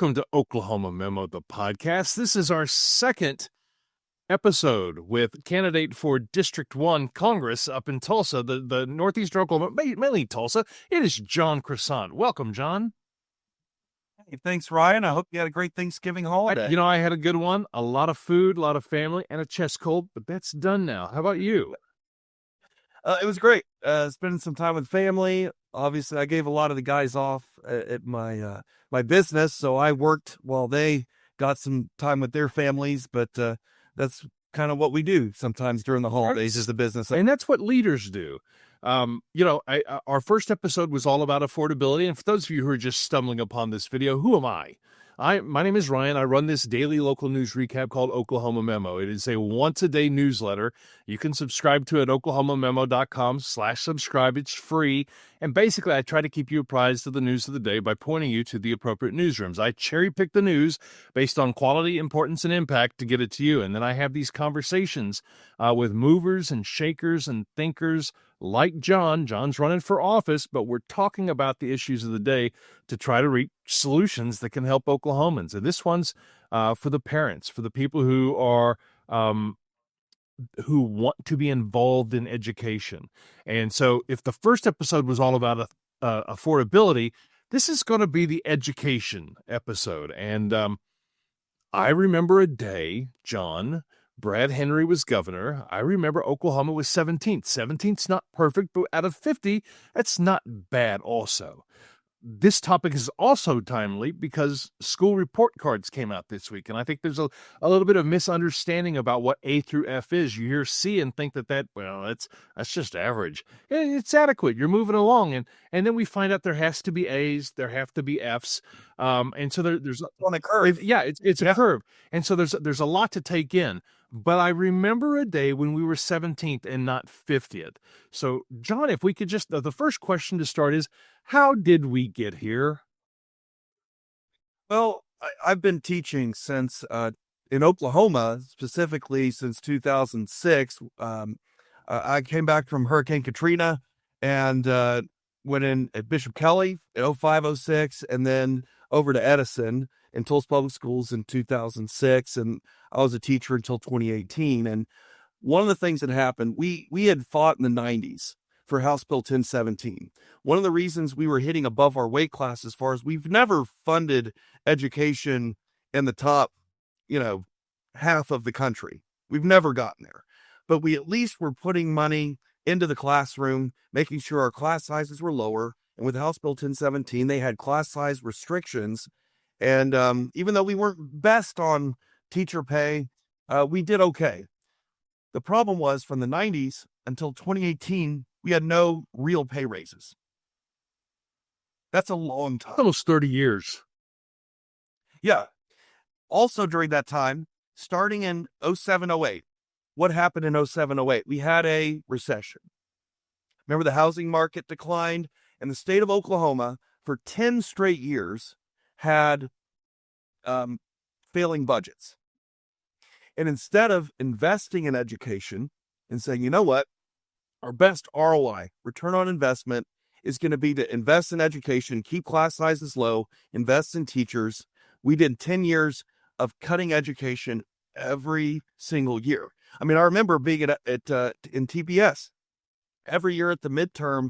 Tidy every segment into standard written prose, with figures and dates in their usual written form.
Welcome to Oklahoma Memo, the podcast. This is our second episode with candidate for District 1 Congress up in Tulsa, the northeastern Oklahoma, mainly Tulsa. It is John Croisant. Welcome, John. Hey, thanks, Ryan. I hope you had a great Thanksgiving holiday. I had a good one. A lot of food, a lot of family, and a chest cold, but that's done now. How about you? It was great. Spending some time with family. Obviously, I gave a lot of the guys off at my business, so I worked while they got some time with their families. But that's kind of what we do sometimes during the holidays as a business. And that's what leaders do. Our first episode was all about affordability. And for those of you who are just stumbling upon this video, who am I? My name is Ryan. I run this daily local news recap called Oklahoma Memo. It is a once-a-day newsletter. You can subscribe to it at oklahomamemo.com/subscribe. It's free. And basically, I try to keep you apprised of the news of the day by pointing you to the appropriate newsrooms. I cherry-pick the news based on quality, importance, and impact to get it to you. And then I have these conversations with movers and shakers and thinkers like John. John's running for office, but we're talking about the issues of the day to try to reach solutions that can help Oklahomans. And this one's for the parents, for the people who are who want to be involved in education. And so if the first episode was all about affordability, this is going to be the education episode. And I remember a day, John, Brad Henry was governor. I remember Oklahoma was 17th. 17th's not perfect, but out of 50, that's not bad also. This topic is also timely because school report cards came out this week, and I think there's a little bit of misunderstanding about what A through F is. You hear C and think that's just average. It's adequate. You're moving along, and then we find out there has to be A's, there have to be F's, and so there's on a curve. It's a curve, and so there's a lot to take in. But I remember a day when we were 17th and not 50th. So, John, if we could just, the first question to start is, how did we get here? Well, I've been teaching since, in Oklahoma, specifically since 2006. I came back from Hurricane Katrina and went in at Bishop Kelly in 05, 06, and then over to Edison in Tulsa Public Schools in 2006. And I was a teacher until 2018. And one of the things that happened, we had fought in the 90s for House Bill 1017. One of the reasons we were hitting above our weight class as far as we've never funded education in the top, half of the country. We've never gotten there. But we at least were putting money into the classroom, making sure our class sizes were lower. And with House Bill 1017, they had class size restrictions. And even though we weren't best on teacher pay, we did okay. The problem was from the 90s until 2018, we had no real pay raises. That's a long time. Almost 30 years. Yeah. Also during that time, starting in 07, 08, what happened in 07, 08? We had a recession. Remember, the housing market declined, and the state of Oklahoma for 10 straight years had failing budgets. And instead of investing in education and saying, you know what, our best ROI, return on investment, is going to be to invest in education, keep class sizes low, invest in teachers. We did 10 years of cutting education every single year. I mean, I remember being in TPS. Every year at the midterm,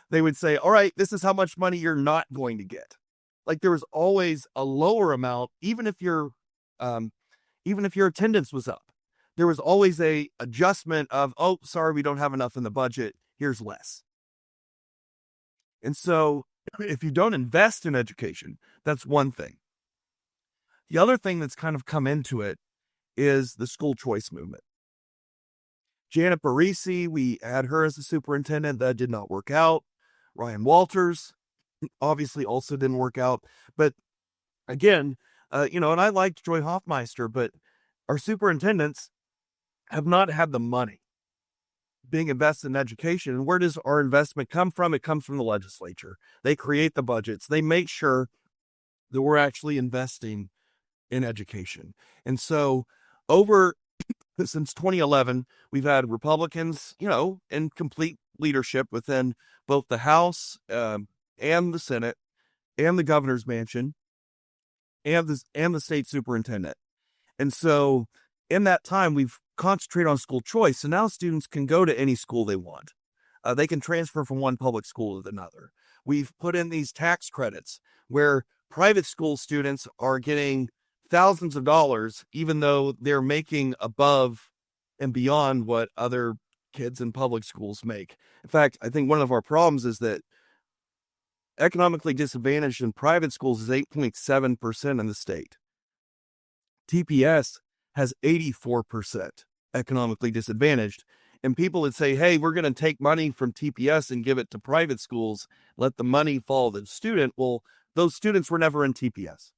they would say, all right, this is how much money you're not going to get. Like there was always a lower amount, even if your attendance was up. There was always a adjustment of, oh, sorry, we don't have enough in the budget. Here's less. And so if you don't invest in education, that's one thing. The other thing that's kind of come into it is the school choice movement. Janet Barisi, we had her as the superintendent. That did not work out. Ryan Walters, obviously also didn't work out. But again, and I liked Joy Hoffmeister, but our superintendents have not had the money being invested in education. And where does our investment come from? It comes from the legislature. They create the budgets. They make sure that we're actually investing in education. And so since 2011, we've had Republicans, in complete leadership within both the House and the Senate and the governor's mansion. and the state superintendent. And so in that time, we've concentrated on school choice. So now students can go to any school they want. They can transfer from one public school to another. We've put in these tax credits where private school students are getting thousands of dollars, even though they're making above and beyond what other kids in public schools make. In fact, I think one of our problems is that economically disadvantaged in private schools is 8.7% in the state. TPS has 84% economically disadvantaged. And people would say, hey, we're going to take money from TPS and give it to private schools, let the money follow the student. Well, those students were never in TPS.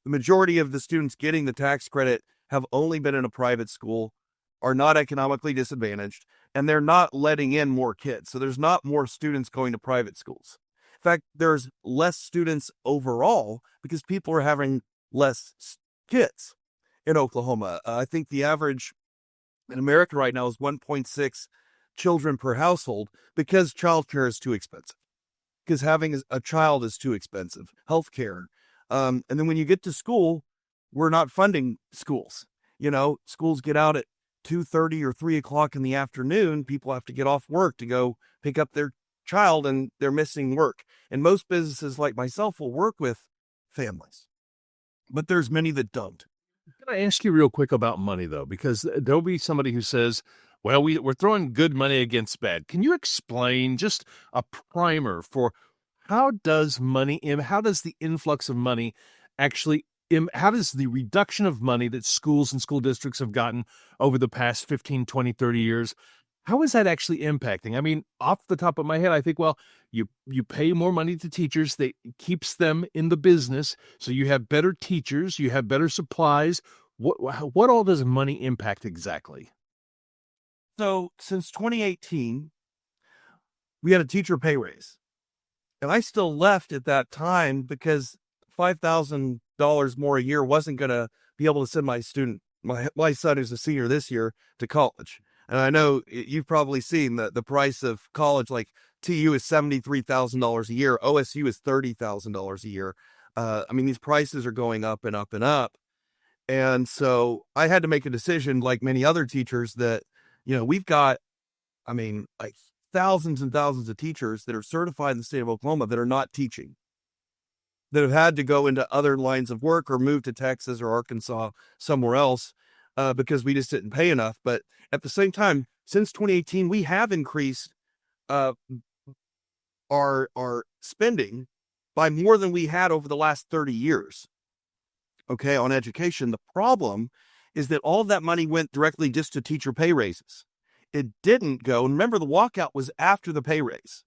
The majority of the students getting the tax credit have only been in a private school, are not economically disadvantaged, and they're not letting in more kids. So there's not more students going to private schools. In fact, there's less students overall because people are having less kids in Oklahoma. I think the average in America right now is 1.6 children per household because childcare is too expensive, because having a child is too expensive, healthcare. And then when you get to school, we're not funding schools. Schools get out at 2:30 or 3 o'clock in the afternoon. People have to get off work to go pick up their child, and they're missing work. And most businesses like myself will work with families, but there's many that don't. Can I ask you real quick about money, though? Because there'll be somebody who says, well, we're throwing good money against bad. Can you explain just a primer for how does the influx of money actually, how does the reduction of money that schools and school districts have gotten over the past 15, 20, 30 years, how is that actually impacting? I mean, off the top of my head, I think, well, you pay more money to teachers. That keeps them in the business. So you have better teachers, you have better supplies. What all does money impact exactly? So since 2018, we had a teacher pay raise. And I still left at that time because $5,000 more a year wasn't going to be able to send my son who's a senior this year, to college. And I know you've probably seen the price of college, like TU is $73,000 a year. OSU is $30,000 a year. These prices are going up and up and up. And so I had to make a decision, like many other teachers, that, we've got, like thousands and thousands of teachers that are certified in the state of Oklahoma that are not teaching, that have had to go into other lines of work or move to Texas or Arkansas, somewhere else, because we just didn't pay enough. But at the same time, since 2018, we have increased our spending by more than we had over the last 30 years. Okay, on education. The problem is that all of that money went directly just to teacher pay raises. It didn't go, and remember, the walkout was after the pay raise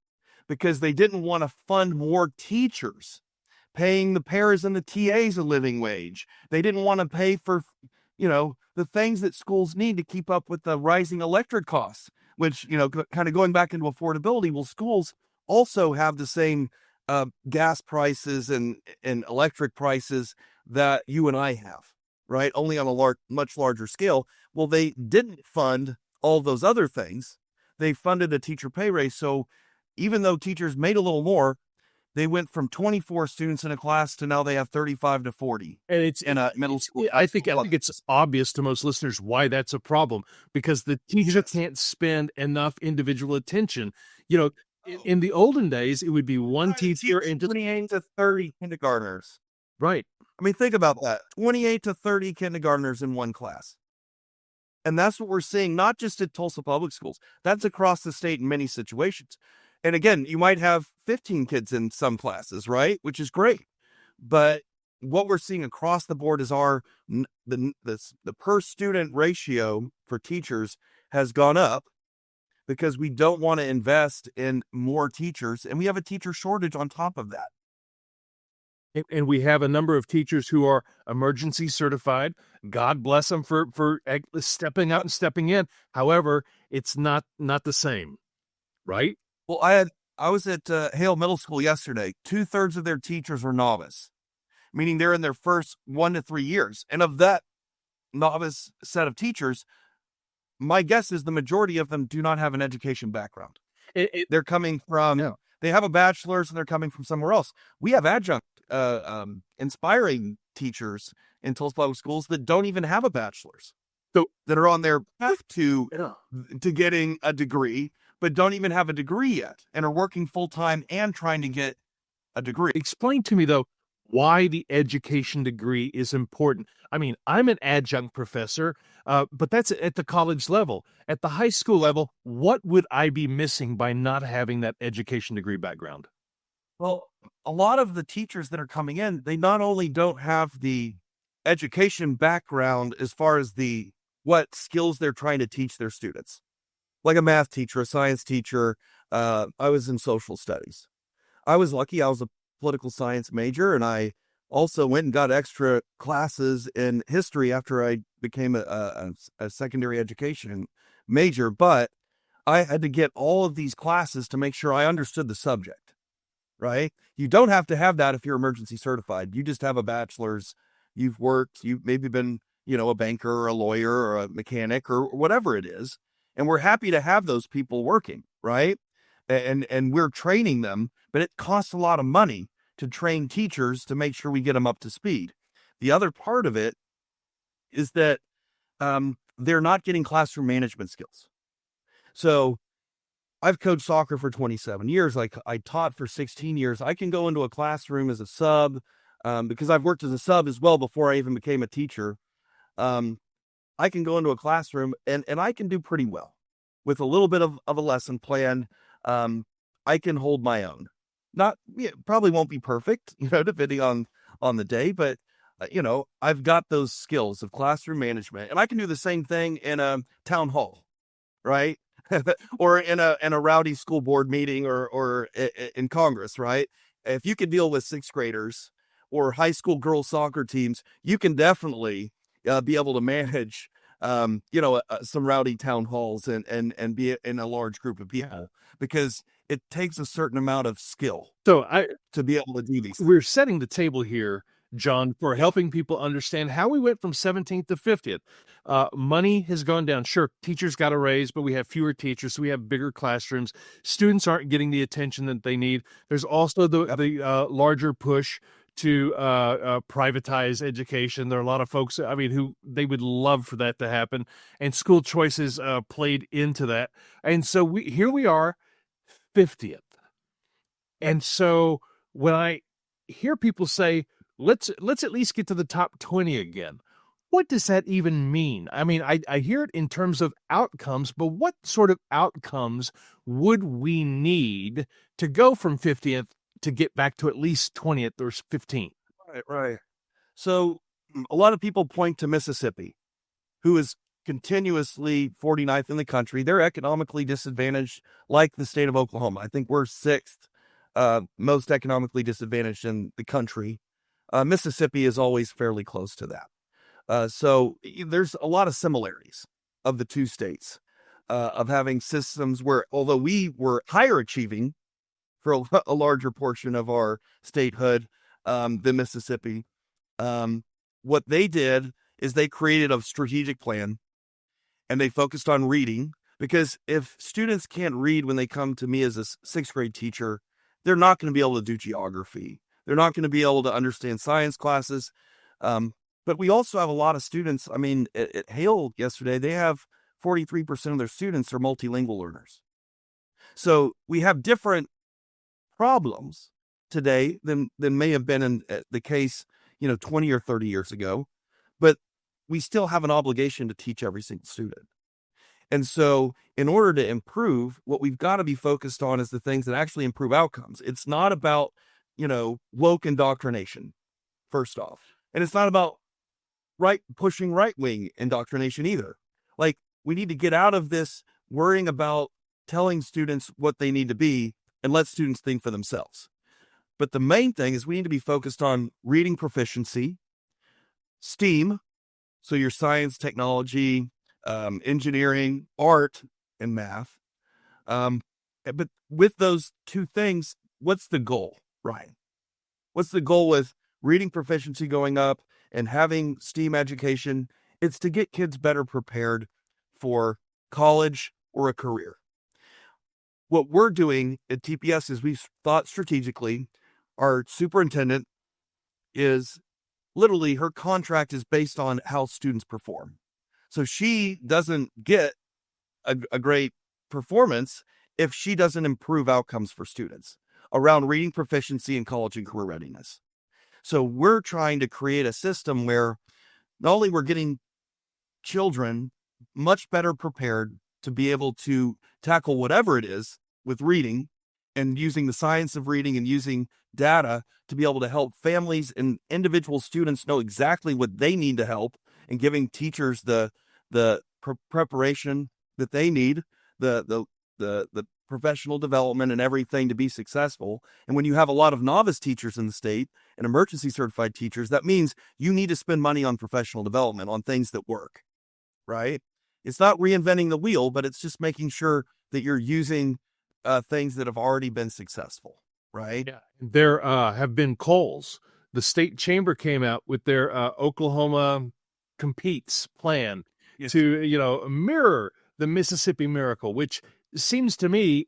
because they didn't want to fund more teachers, paying the paras and the TAs a living wage. They didn't want to pay for, the things that schools need to keep up with the rising electric costs, which, kind of going back into affordability. Well, schools also have the same gas prices and electric prices that you and I have, right? Only on a much larger scale. Well, they didn't fund all those other things. They funded a teacher pay raise. So even though teachers made a little more, they went from 24 students in a class to now they have 35 to 40. And it's in a middle school. I think it's obvious to most listeners why that's a problem, because the teacher can't spend enough individual attention. In the olden days, it would be one teacher and 28 to 30 kindergartners. Right. Think about that. 28 to 30 kindergartners in one class. And that's what we're seeing, not just at Tulsa Public Schools. That's across the state in many situations. And again, you might have 15 kids in some classes, right? Which is great. But what we're seeing across the board is the per student ratio for teachers has gone up because we don't want to invest in more teachers. And we have a teacher shortage on top of that. And we have a number of teachers who are emergency certified. God bless them for stepping out and stepping in. However, it's not the same, right? Well, I was at Hale Middle School yesterday. 2/3 of their teachers were novice, meaning they're in their first 1 to 3 years. And of that novice set of teachers, my guess is the majority of them do not have an education background. They're coming from, they have a bachelor's and they're coming from somewhere else. We have adjunct inspiring teachers in Tulsa Public Schools that don't even have a bachelor's, so that are on their path to getting a degree, but don't even have a degree yet, and are working full time and trying to get a degree. Explain to me, though, why the education degree is important. I mean, I'm an adjunct professor, but that's at the college level. At the high school level, what would I be missing by not having that education degree background? Well, a lot of the teachers that are coming in, they not only don't have the education background as far as what skills they're trying to teach their students. Like a math teacher, a science teacher, I was in social studies. I was lucky. I was a political science major, and I also went and got extra classes in history after I became a secondary education major. But I had to get all of these classes to make sure I understood the subject, right? You don't have to have that if you're emergency certified. You just have a bachelor's, you've worked, you've maybe been, a banker or a lawyer or a mechanic or whatever it is. And we're happy to have those people working, right? And we're training them, but it costs a lot of money to train teachers to make sure we get them up to speed. The other part of it is that they're not getting classroom management skills. So I've coached soccer for 27 years. Like I taught for 16 years. I can go into a classroom as a sub because I've worked as a sub as well before I even became a teacher. I can go into a classroom and I can do pretty well with a little bit of a lesson plan. I can hold my own. Probably won't be perfect, depending on the day, but I've got those skills of classroom management, and I can do the same thing in a town hall, right? Or in a rowdy school board meeting or in Congress, right? If you can deal with sixth graders or high school girls soccer teams, you can definitely be able to manage some rowdy town halls and be in a large group of people, because it takes a certain amount of skill to be able to do these things. We're setting the table here, John, for helping people understand how we went from 17th to 50th. Money has gone down. Sure, teachers got a raise, but we have fewer teachers, so we have bigger classrooms. Students aren't getting the attention that they need. There's also the larger push to privatize education. There are a lot of folks, who they would love for that to happen, and school choices played into that. And so here we are, 50th. And so when I hear people say, let's at least get to the top 20 again, what does that even mean? I hear it in terms of outcomes, but what sort of outcomes would we need to go from 50th to get back to at least 20th or 15th? Right. So a lot of people point to Mississippi, who is continuously 49th in the country. They're economically disadvantaged, like the state of Oklahoma. I think we're 6th most economically disadvantaged in the country. Mississippi is always fairly close to that. So there's a lot of similarities of the two states, of having systems where, although we were higher achieving for a larger portion of our statehood than Mississippi, what they did is they created a strategic plan, and they focused on reading, because if students can't read when they come to me as a sixth grade teacher, they're not going to be able to do geography. They're not going to be able to understand science classes. But we also have a lot of students. At Hale yesterday, they have 43% of their students are multilingual learners. So we have different problems today than may have been in the case, 20 or 30 years ago. But we still have an obligation to teach every single student. And so in order to improve, what we've got to be focused on is the things that actually improve outcomes. It's not about, woke indoctrination, first off. And it's not about pushing right-wing indoctrination either. Like, we need to get out of this worrying about telling students what they need to be and let students think for themselves. But the main thing is we need to be focused on reading proficiency, STEAM, so your science, technology, engineering, art, and math. But with those two things, what's the goal, Ryan? What's the goal with reading proficiency going up and having STEAM education? It's to get kids better prepared for college or a career. What we're doing at TPS is we've thought strategically. Our superintendent is literally her contract is based on how students perform. So she doesn't get a great performance if she doesn't improve outcomes for students around reading proficiency and college and career readiness. So we're trying to create a system where not only we're getting children much better prepared to be able to tackle whatever it is with reading and using the science of reading and using data to be able to help families and individual students know exactly what they need to help, and giving teachers the preparation that they need, the professional development and everything to be successful. And when you have a lot of novice teachers in the state and emergency certified teachers, that means you need to spend money on professional development, on things that work, right? It's not reinventing the wheel, but it's just making sure that you're using things that have already been successful, right? Yeah. There have been calls. The state chamber came out with their Oklahoma Competes plan Yes. to, mirror the Mississippi Miracle, which seems to me,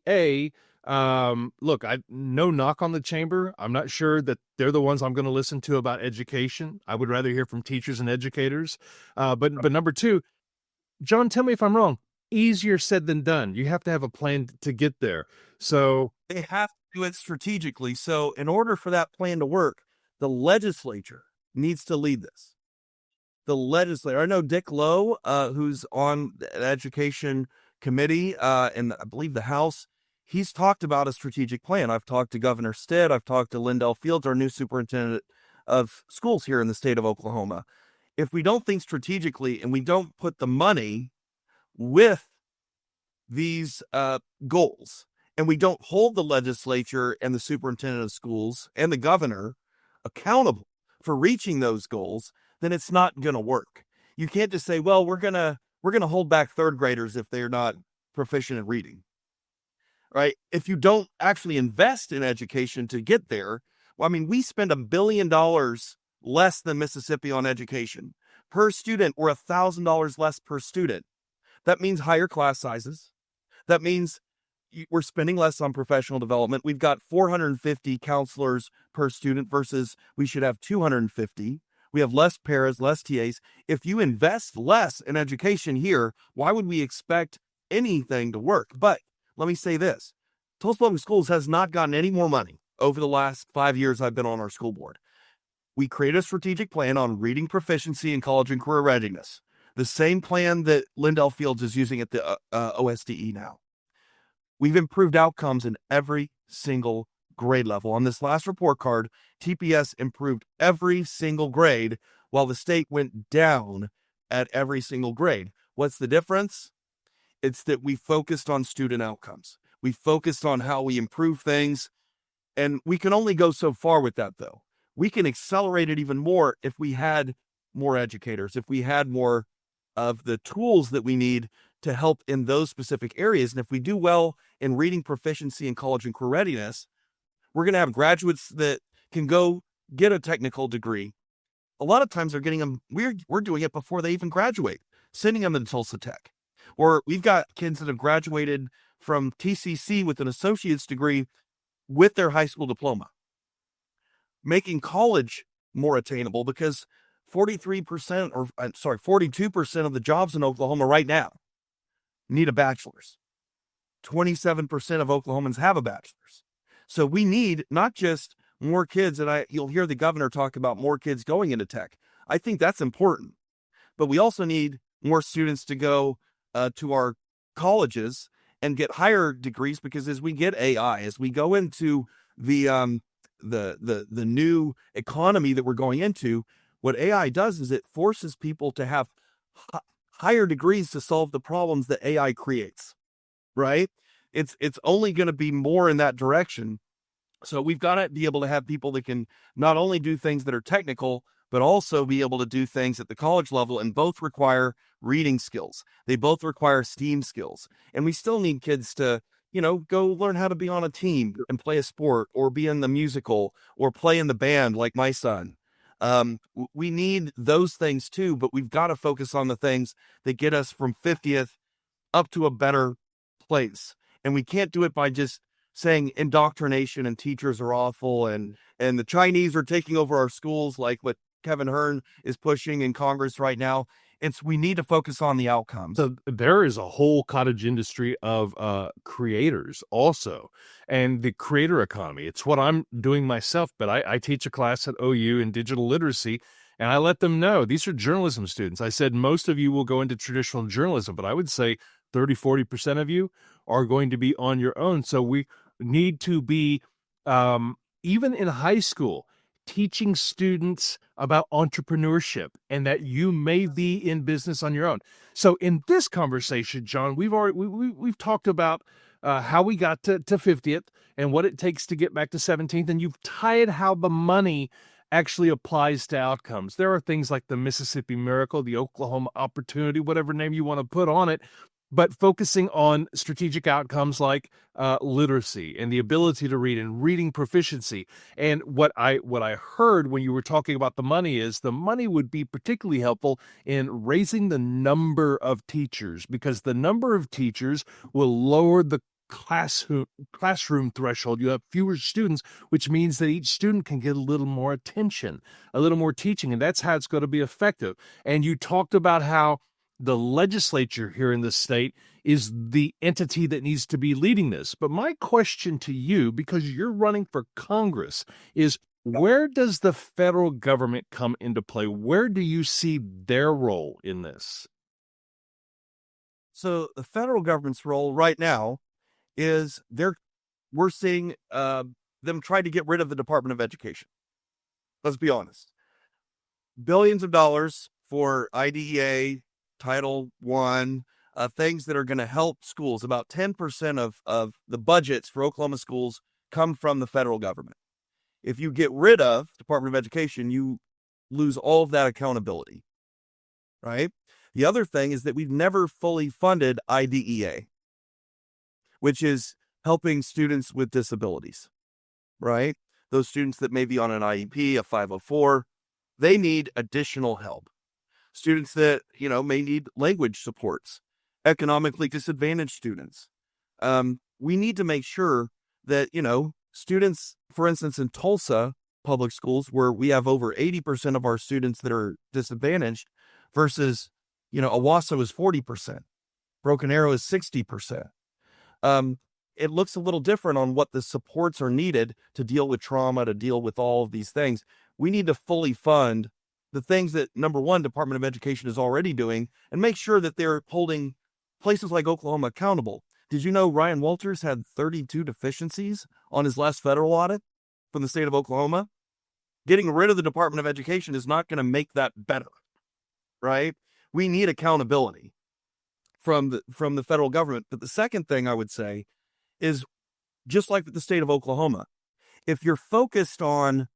look, no knock on the chamber. I'm not sure that they're the ones I'm going to listen to about education. I would rather hear from teachers and educators. But number two, John, tell me if I'm wrong. Easier said than done. You have to have a plan to get there. So They have to do it strategically. So in order for that plan to work, the legislature needs to lead this. The legislature. I know Dick Lowe, who's on the education committee in, I believe, the House. He's talked about a strategic plan. I've talked to Governor Stitt. I've talked to Lindell Fields, our new superintendent of schools here in the state of Oklahoma. If we don't think strategically and we don't put the money with these goals, and we don't hold the legislature and the superintendent of schools and the governor accountable for reaching those goals, then it's not going to work. You can't just say, well, we're going to hold back third graders if they're not proficient in reading, right? If you don't actually invest in education to get there, well, I mean, we spend $1 billion less than Mississippi on education. Per student, we're $1,000 less per student. That means higher class sizes. That means we're spending less on professional development. We've got 450 counselors per student versus we should have 250. We have less paras, less TAs. If you invest less in education here, why would we expect anything to work? But let me say this. Tulsa Public Schools has not gotten any more money over the last 5 years I've been on our school board. We created a strategic plan on reading proficiency and college and career readiness, the same plan that Lindell Fields is using at the OSDE now. We've improved outcomes in every single grade level. On this last report card, TPS improved every single grade while the state went down at every single grade. What's the difference? It's that we focused on student outcomes. We focused on how we improve things, and we can only go so far with that, though. We can accelerate it even more if we had more educators, if we had more of the tools that we need to help in those specific areas. And if we do well in reading proficiency in college and career readiness, we're going to have graduates that can go get a technical degree. A lot of times they're getting them, we're doing it before they even graduate, sending them to Tulsa Tech. Or we've got kids that have graduated from TCC with an associate's degree with their high school diploma, making college more attainable because 42% of the jobs in Oklahoma right now need a bachelor's. 27% of Oklahomans have a bachelor's. So we need not just more kids, and you'll hear the governor talk about more kids going into tech. I think that's important, but we also need more students to go to our colleges and get higher degrees, because as we get AI, as we go into the new economy that we're going into, what AI does is it forces people to have higher degrees to solve the problems that AI creates, right? It's only going to be more in that direction. So we've got to be able to have people that can not only do things that are technical, but also be able to do things at the college level, and both require reading skills. They both require STEAM skills. And we still need kids to, go learn how to be on a team and play a sport, or be in the musical, or play in the band like my son. We need those things too, but we've got to focus on the things that get us from 50th up to a better place. And we can't do it by just saying indoctrination and teachers are awful and the Chinese are taking over our schools, like what Kevin Hearn is pushing in Congress right now. We need to focus on the outcomes. So there is a whole cottage industry of creators also, and the creator economy. It's what I'm doing myself, but I teach a class at OU in digital literacy, and I let them know these are journalism students. I said most of you will go into traditional journalism, but I would say 30-40% of you are going to be on your own. So we need to be, even in high school, teaching students about entrepreneurship and that you may be in business on your own. So in this conversation, John, we've talked about how we got to 50th and what it takes to get back to 17th, and you've tied how the money actually applies to outcomes. There are things like the Mississippi Miracle, the Oklahoma Opportunity, whatever name you want to put on it, but focusing on strategic outcomes like literacy and the ability to read and reading proficiency. And what I heard when you were talking about the money is the money would be particularly helpful in raising the number of teachers, because the number of teachers will lower the classroom threshold. You have fewer students, which means that each student can get a little more attention, a little more teaching, and that's how it's going to be effective. And you talked about how the legislature here in the state is the entity that needs to be leading this. But my question to you, because you're running for Congress, is where does the federal government come into play? Where do you see their role in this? So the federal government's role right now is we're seeing them try to get rid of the Department of Education. Let's be honest. Billions of dollars for IDEA, Title I, things that are going to help schools. About 10% of the budgets for Oklahoma schools come from the federal government. If you get rid of Department of Education, you lose all of that accountability, right? The other thing is that we've never fully funded IDEA, which is helping students with disabilities, right? Those students that may be on an IEP, a 504, they need additional help. Students that, may need language supports, economically disadvantaged students. We need to make sure that, students, for instance, in Tulsa Public Schools, where we have over 80% of our students that are disadvantaged versus, Owasso is 40%, Broken Arrow is 60%. It looks a little different on what the supports are needed to deal with trauma, to deal with all of these things. We need to fully fund the things that, number one, Department of Education is already doing, and make sure that they're holding places like Oklahoma accountable. Did you know Ryan Walters had 32 deficiencies on his last federal audit from the state of Oklahoma? Getting rid of the Department of Education is not going to make that better, right? We need accountability from the federal government. But the second thing I would say is, just like with the state of Oklahoma, if you're focused on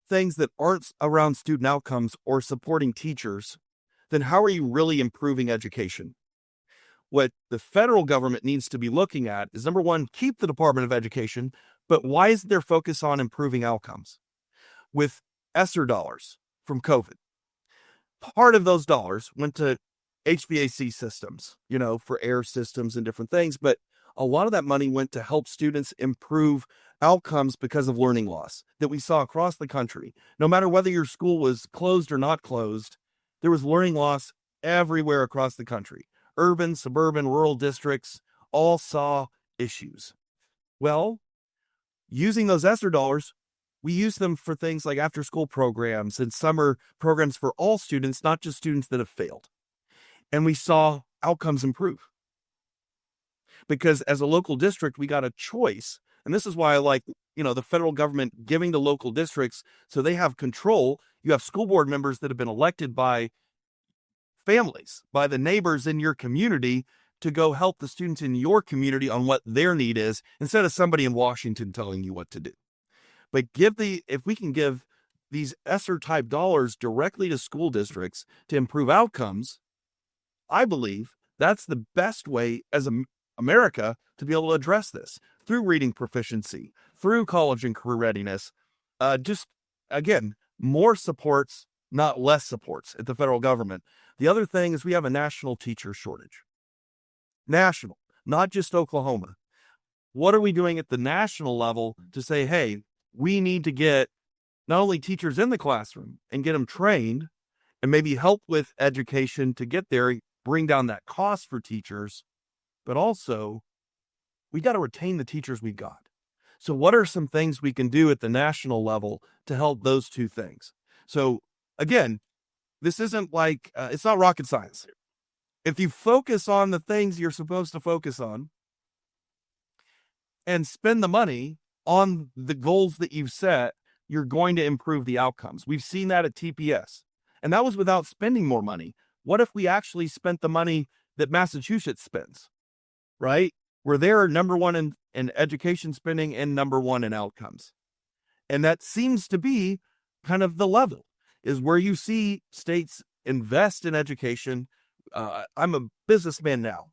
things that aren't around student outcomes or supporting teachers, then how are you really improving education? What the federal government needs to be looking at is, number one, keep the Department of Education, but why is their focus on improving outcomes? With ESSER dollars from COVID, part of those dollars went to HVAC systems, for air systems and different things, but a lot of that money went to help students improve outcomes because of learning loss that we saw across the country. No matter whether your school was closed or not closed, there was learning loss everywhere across the country. Urban, suburban, rural districts all saw issues. Well, using those ESSER dollars, we use them for things like after-school programs and summer programs for all students, not just students that have failed. And we saw outcomes improve. Because as a local district, we got a choice. And this is why I like, the federal government giving the local districts so they have control. You have school board members that have been elected by families, by the neighbors in your community to go help the students in your community on what their need is, instead of somebody in Washington telling you what to do. But if we can give these ESSER type dollars directly to school districts to improve outcomes, I believe that's the best way as America to be able to address this, through reading proficiency, through college and career readiness. Just, again, more supports, not less supports at the federal government. The other thing is we have a national teacher shortage. National, not just Oklahoma. what are we doing at the national level to say, hey, we need to get not only teachers in the classroom and get them trained and maybe help with education to get there, bring down that cost for teachers, but also we got to retain the teachers we got. So what are some things we can do at the national level to help those two things? So again, this isn't like, it's not rocket science. If you focus on the things you're supposed to focus on and spend the money on the goals that you've set, you're going to improve the outcomes. We've seen that at TPS, and that was without spending more money. What if we actually spent the money that Massachusetts spends, right? Where they're number one in education spending and number one in outcomes. And that seems to be kind of the level, is where you see states invest in education. I'm a businessman now.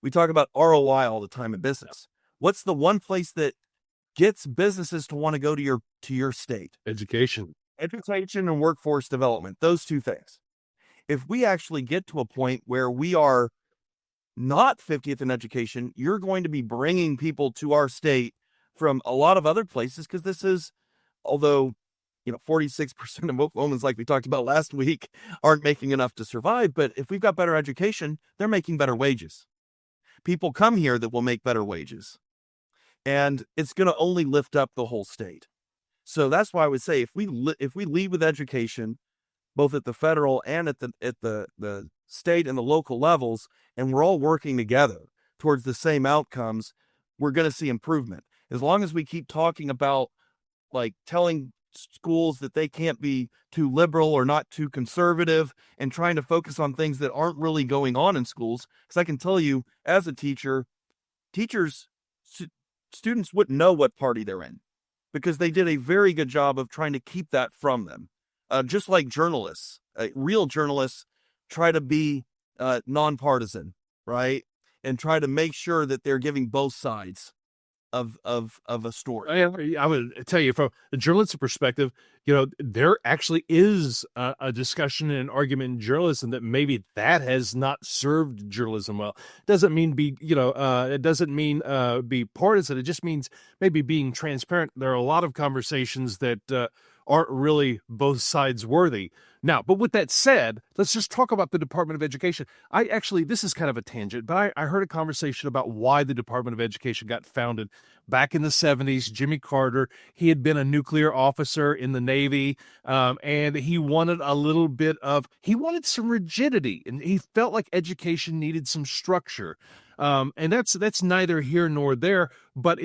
We talk about ROI all the time in business. What's the one place that gets businesses to want to go to your state? Education and workforce development, those two things. If we actually get to a point where we are not 50th in education, you're going to be bringing people to our state from a lot of other places, because this is, although 46% of Oklahomans, like we talked about last week, aren't making enough to survive. But if we've got better education, they're making better wages. People come here that will make better wages, and it's going to only lift up the whole state. So that's why I would say if we lead with education, both at the federal and at the state and the local levels, and we're all working together towards the same outcomes, we're going to see improvement. As long as we keep talking about, like, telling schools that they can't be too liberal or not too conservative, and trying to focus on things that aren't really going on in schools. Because I can tell you, as a teacher, students wouldn't know what party they're in, because they did a very good job of trying to keep that from them. Just like journalists, real journalists try to be nonpartisan, right? And try to make sure that they're giving both sides of a story. I would tell you, from a journalistic perspective, there actually is a discussion and an argument in journalism that maybe that has not served journalism well. Doesn't mean be partisan. It just means maybe being transparent. There are a lot of conversations that aren't really both sides worthy. Now, but with that said, let's just talk about the Department of Education. This is kind of a tangent, but I heard a conversation about why the Department of Education got founded back in the 70s. Jimmy Carter, he had been a nuclear officer in the Navy, and he wanted some rigidity, and he felt like education needed some structure. And that's neither here nor there, but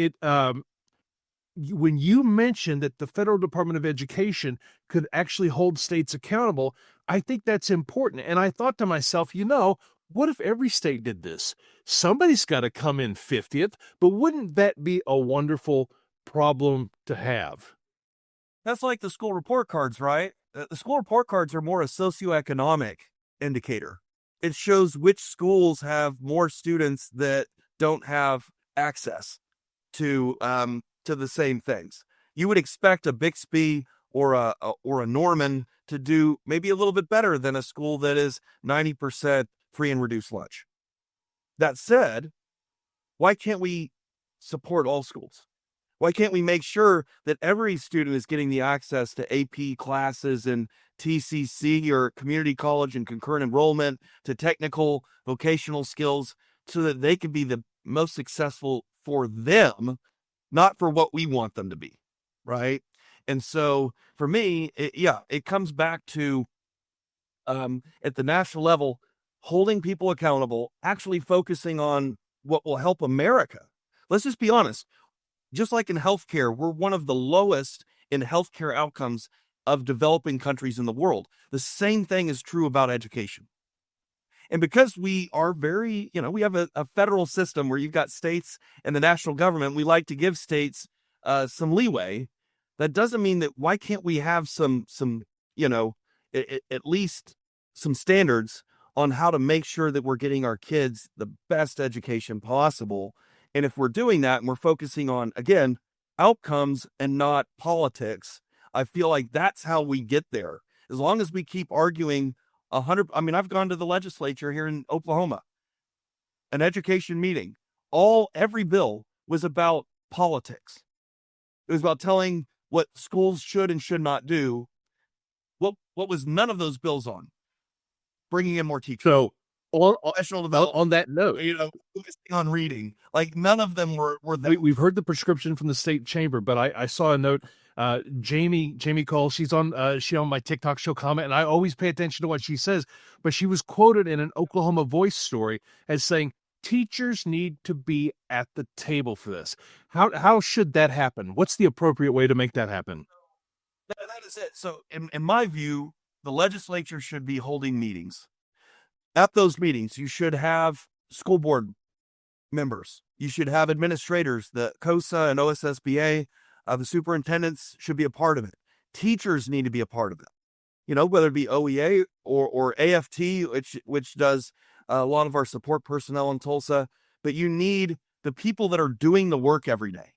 when you mentioned that the federal Department of Education could actually hold states accountable, I think that's important. And I thought to myself, what if every state did this? Somebody's got to come in 50th, but wouldn't that be a wonderful problem to have? That's like the school report cards, right? The school report cards are more a socioeconomic indicator. It shows which schools have more students that don't have access to the same things. You would expect a Bixby or a Norman to do maybe a little bit better than a school that is 90% free and reduced lunch. That said, why can't we support all schools? Why can't we make sure that every student is getting the access to AP classes and TCC or community college and concurrent enrollment, to technical vocational skills, so that they can be the most successful for them, not for what we want them to be, right? And so for me, it comes back to, at the national level, holding people accountable, actually focusing on what will help America. Let's just be honest. Just like in healthcare, we're one of the lowest in healthcare outcomes of developing countries in the world. The same thing is true about education. And because we are very, we have a federal system where you've got states and the national government, we like to give states some leeway. That doesn't mean that why can't we have some at least some standards on how to make sure that we're getting our kids the best education possible. And if we're doing that and we're focusing on, again, outcomes and not politics, I feel like that's how we get there. As long as we keep arguing 100, I've gone to the legislature here in Oklahoma, an education meeting, every bill was about politics. It was about telling what schools should and should not do. What was none of those bills on? Bringing in more teachers. So Professional development, on that note, focusing on reading. Like none of them were that. we've heard the prescription from the state chamber, but I saw a note. Jamie Cole, she's on she on my TikTok. She'll comment, and I always pay attention to what she says. But she was quoted in an Oklahoma Voice story as saying teachers need to be at the table for this. How should that happen? What's the appropriate way to make that happen? That is it. So, in my view, the legislature should be holding meetings. At those meetings, you should have school board members. You should have administrators, the COSA and OSSBA. The superintendents should be a part of it. Teachers need to be a part of it. Whether it be OEA or AFT, which does a lot of our support personnel in Tulsa. But you need the people that are doing the work every day.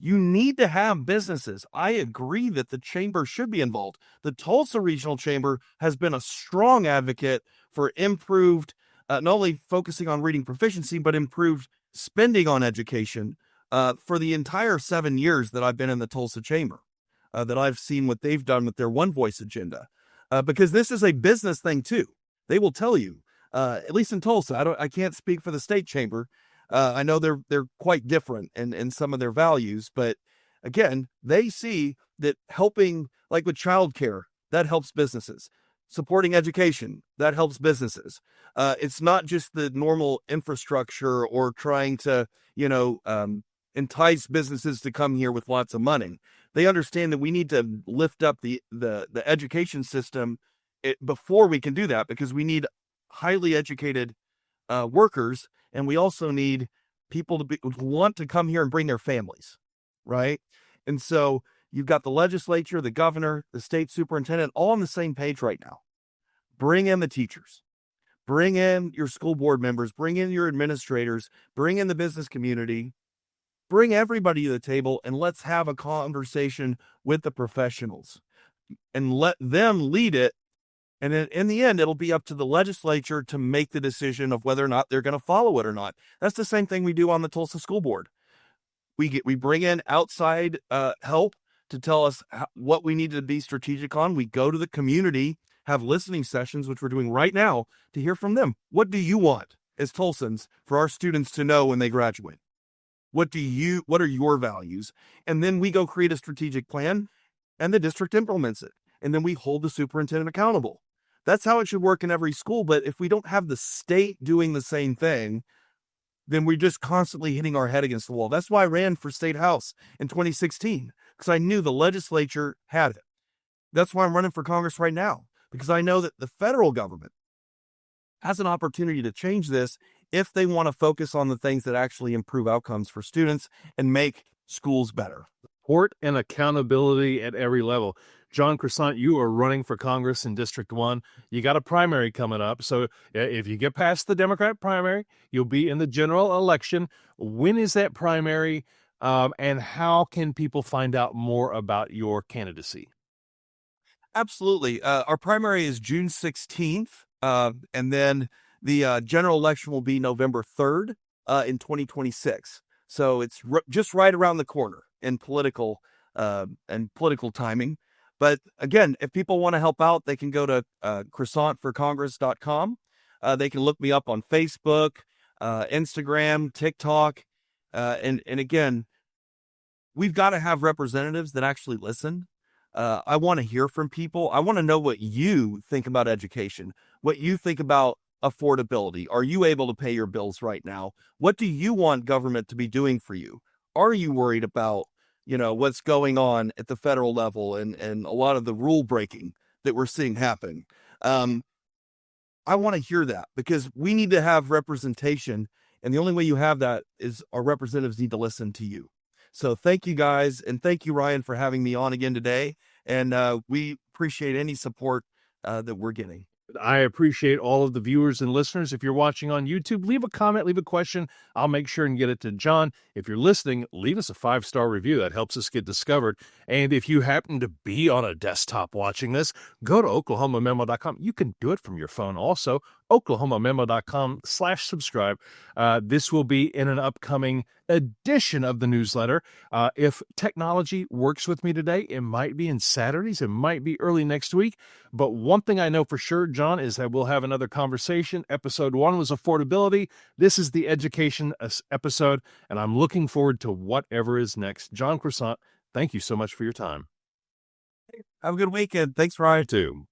You need to have businesses. I agree that the chamber should be involved. The Tulsa Regional Chamber has been a strong advocate for improved, not only focusing on reading proficiency, but improved spending on education for the entire 7 years that I've been in the Tulsa Chamber, that I've seen what they've done with their One Voice agenda. Because this is a business thing too. They will tell you, at least in Tulsa, I can't speak for the state chamber. I know they're quite different in some of their values, but again, they see that helping, like with childcare, that helps businesses. Supporting education, that helps businesses. It's not just the normal infrastructure or trying to, entice businesses to come here with lots of money. They understand that we need to lift up the education system before we can do that, because we need highly educated workers. And we also need people to want to come here and bring their families, right? And so you've got the legislature, the governor, the state superintendent, all on the same page right now. Bring in the teachers. Bring in your school board members. Bring in your administrators. Bring in the business community. Bring everybody to the table, and let's have a conversation with the professionals and let them lead it. And in the end, it'll be up to the legislature to make the decision of whether or not they're going to follow it or not. That's the same thing we do on the Tulsa School Board. We bring in outside help to tell us what we need to be strategic on. We go to the community, have listening sessions, which we're doing right now, to hear from them. What do you want as Tulsans for our students to know when they graduate? What are your values? And then we go create a strategic plan, and the district implements it. And then we hold the superintendent accountable. That's how it should work in every school. But if we don't have the state doing the same thing, then we're just constantly hitting our head against the wall. That's why I ran for state house in 2016, because I knew the legislature had it. That's why I'm running for Congress right now, because I know that the federal government has an opportunity to change this if they want to focus on the things that actually improve outcomes for students and make schools better. Support and accountability at every level. John Croisant, you are running for Congress in District 1. You got a primary coming up. So if you get past the Democrat primary, you'll be in the general election. When is that primary, and how can people find out more about your candidacy? Absolutely. Our primary is June 16th, and then the general election will be November 3rd in 2026. So it's just right around the corner in political timing. But again, if people want to help out, they can go to croisantforcongress.com. They can look me up on Facebook, Instagram, TikTok. And again, we've got to have representatives that actually listen. I want to hear from people. I want to know what you think about education, what you think about affordability. Are you able to pay your bills right now? What do you want government to be doing for you? Are you worried about what's going on at the federal level and a lot of the rule breaking that we're seeing happen? I want to hear that, because we need to have representation. And the only way you have that is our representatives need to listen to you. So thank you guys. And thank you, Ryan, for having me on again today. And we appreciate any support that we're getting. I appreciate all of the viewers and listeners. If you're watching on YouTube, leave a comment, leave a question. I'll make sure and get it to John. If you're listening, leave us a 5-star review. That helps us get discovered. And if you happen to be on a desktop watching this, go to oklahomamemo.com. You can do it from your phone also, oklahomamemo.com/subscribe. This will be in an upcoming edition of the newsletter. If technology works with me today, it might be in Saturdays, it might be early next week. But one thing I know for sure, John, is that we'll have another conversation. Episode 1 was affordability. This is the education episode, and I'm looking forward to whatever is next. John Croisant, thank you so much for your time. Have a good weekend. Thanks, Ryan. Too.